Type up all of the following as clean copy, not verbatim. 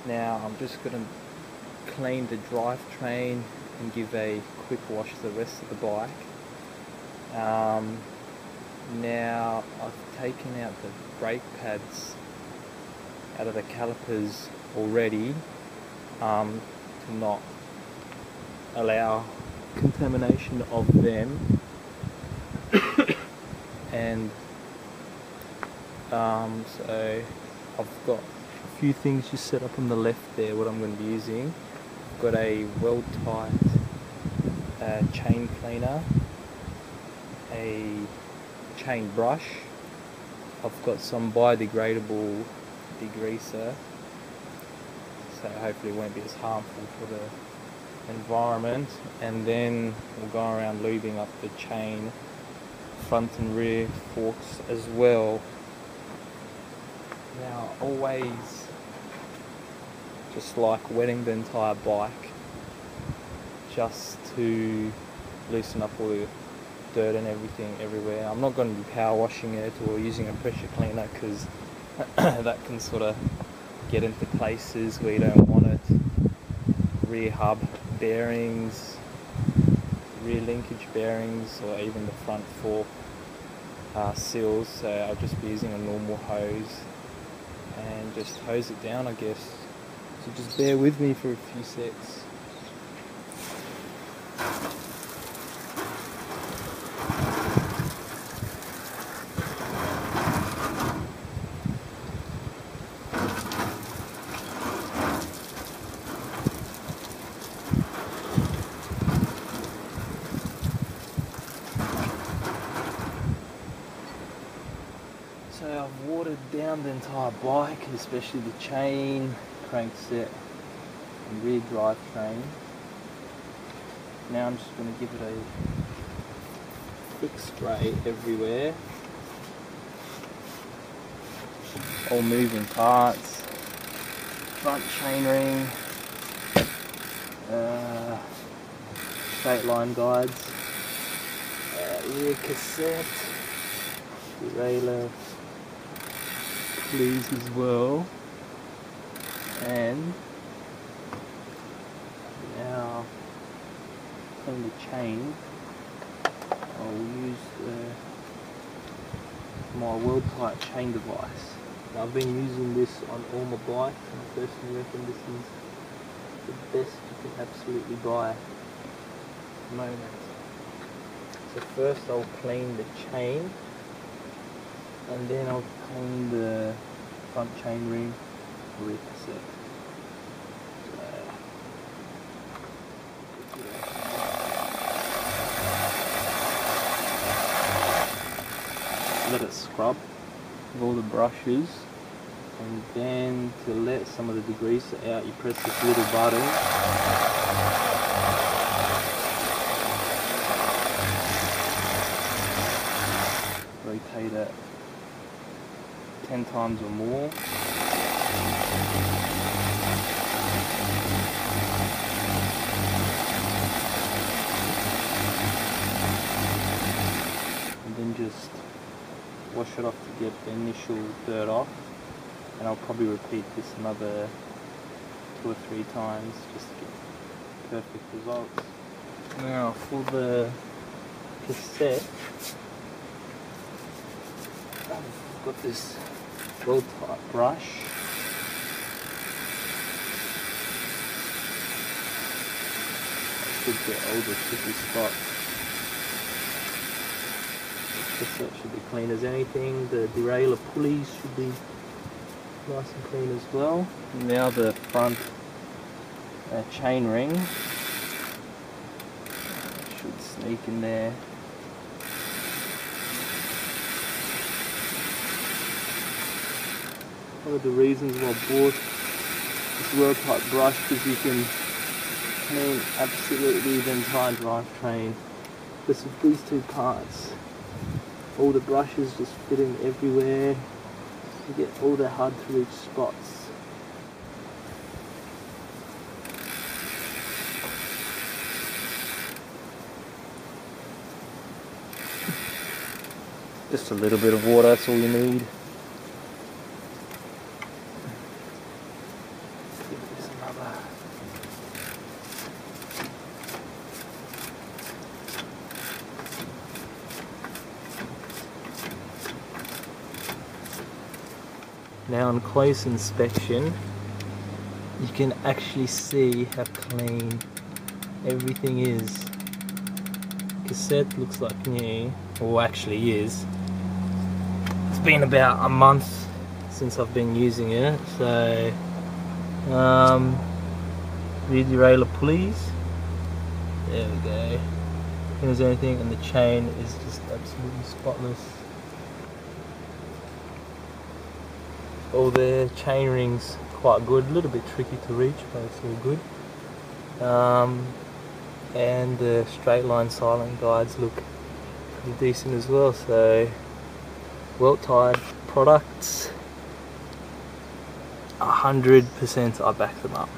Now I'm just going to clean the drivetrain and give a quick wash to the rest of the bike. Now I've taken out the brake pads out of the calipers already to not allow contamination of them. And so I've got a few things just set up on the left there what I'm going to be using. I've got a Weldtite chain cleaner, a chain brush, I've got some biodegradable degreaser, so hopefully it won't be as harmful for the environment, and then we'll go around lubing up the chain, front and rear forks as well. Now always just like wetting the entire bike just to loosen up all the dirt and everything everywhere. I'm not going to be power washing it or using a pressure cleaner because that can sort of get into places where you don't want it. Rear hub bearings, rear linkage bearings, or even the front fork seals. So I'll just be using a normal hose and just hose it down, I guess. So just bear with me for a few secs. So I've watered down the entire bike, especially the chain, crankset and rear drivetrain. Now I'm just going to give it a quick spray everywhere. All moving parts, front chainring, straight line guides, rear cassette, derailleur, pulleys as well, and now clean the chain. I'll use my Weldtite chain device. Now, I've been using this on all my bikes, and I personally reckon this is the best you can absolutely buy at the moment. So first I'll clean the chain, and then I'll clean the front chain ring, rear cassette. Let it scrub with all the brushes, and then to let some of the degreaser out, you press this little button. Rotate it 10 times or more. And then just wash it off to get the initial dirt off. And I'll probably repeat this another 2 or 3 times just to get perfect results. Now for the cassette, I've got this Weldtite brush. I should get all the tricky spots. The cassette should be clean as anything. The derailleur pulleys should be nice and clean as well. Now the front chain ring should sneak in there. One of the reasons why I bought this Weldtite brush, because you can clean absolutely the entire drivetrain. Because of these two parts, all the brushes just fit in everywhere. You get all the hard to reach spots. Just a little bit of water, that's all you need. cover. Now on close inspection, you can actually see how clean everything is. Cassette looks like new, or actually is. It's been about a month since I've been using it, so rear derailleur pulleys, there we go. There's anything, and the chain is just absolutely spotless. All the chain rings quite good, a little bit tricky to reach, but it's all good. And the straight line silent guides look pretty decent as well. So Weldtite products, 100% I back them up.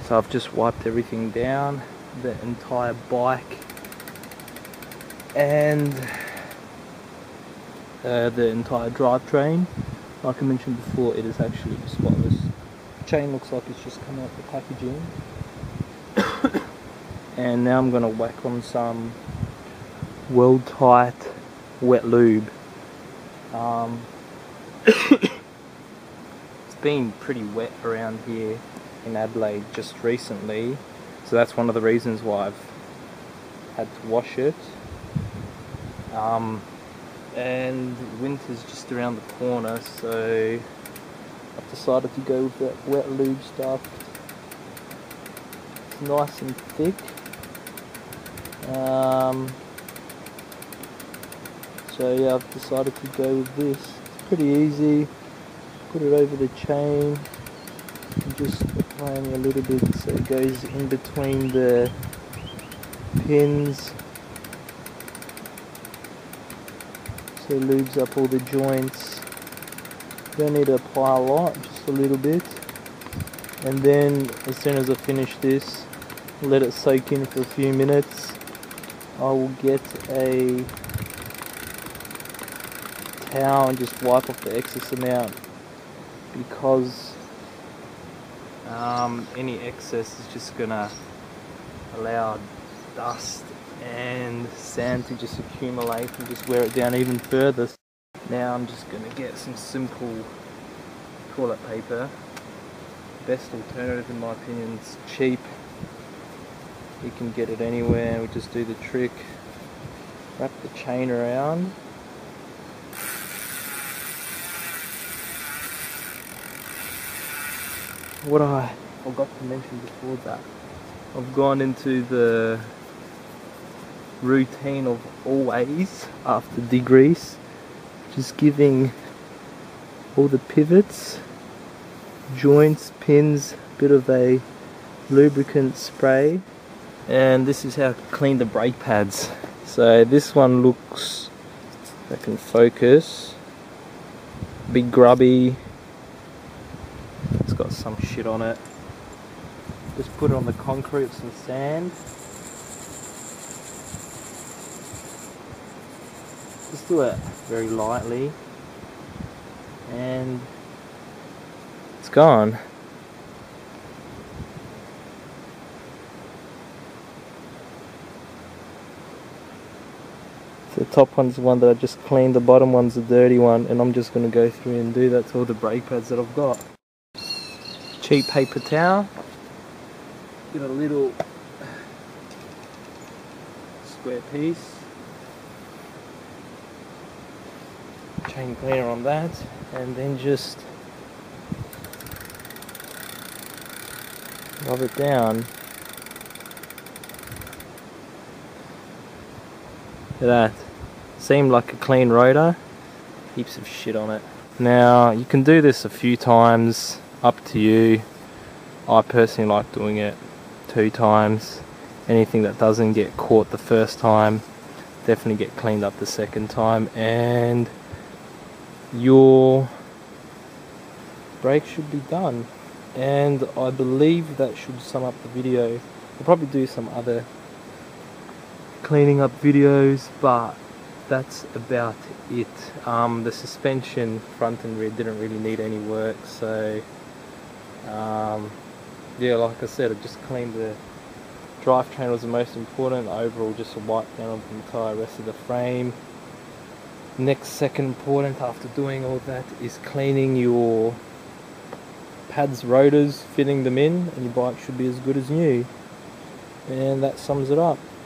So I've just wiped everything down, the entire bike and the entire drivetrain. Like I mentioned before, it is actually spotless. The chain looks like it's just come out the packaging. And now I'm going to whack on some Weldtite wet lube. It's been pretty wet around here in Adelaide just recently, so that's one of the reasons why I've had to wash it. And winter's just around the corner, so I've decided to go with that wet lube stuff. It's nice and thick. So yeah, I've decided to go with this. It's pretty easy. Put it over the chain and just applying a little bit so it goes in between the pins. So it lubes up all the joints. Don't need to apply a lot, just a little bit. And then as soon as I finish this, let it soak in for a few minutes. I will get a towel and just wipe off the excess amount, because any excess is just gonna allow dust and sand to just accumulate and just wear it down even further. Now I'm just gonna get some simple toilet paper. Best alternative in my opinion. It's cheap. You can get it anywhere. We just do the trick. Wrap the chain around. What I forgot to mention before that, I've gone into the routine of always after degrease, just giving all the pivots, joints, pins, a bit of a lubricant spray. And this is how to clean the brake pads. So this one looks, if I can focus, a bit grubby. It's got some shit on it. Just put it on the concrete with some sand. Just do it very lightly and it's gone. So the top one's the one that I just cleaned, the bottom one's the dirty one, and I'm just going to go through and do that to all the brake pads that I've got. Cheap paper towel, get a little square piece, chain cleaner on that, and then just rub it down. Look at that. Seemed like a clean rotor, heaps of shit on it. Now you can do this a few times, up to you. I personally like doing it 2 times. Anything that doesn't get caught the first time definitely get cleaned up the second time, and your brake should be done. And I believe that should sum up the video. I'll probably do some other cleaning up videos, but that's about it. The suspension front and rear didn't really need any work, so Yeah, like I said, I just cleaned the drivetrain was the most important. Overall, just a wipe down of the entire rest of the frame. Next, second important after doing all that is cleaning your pads, rotors, fitting them in, and your bike should be as good as new. And that sums it up.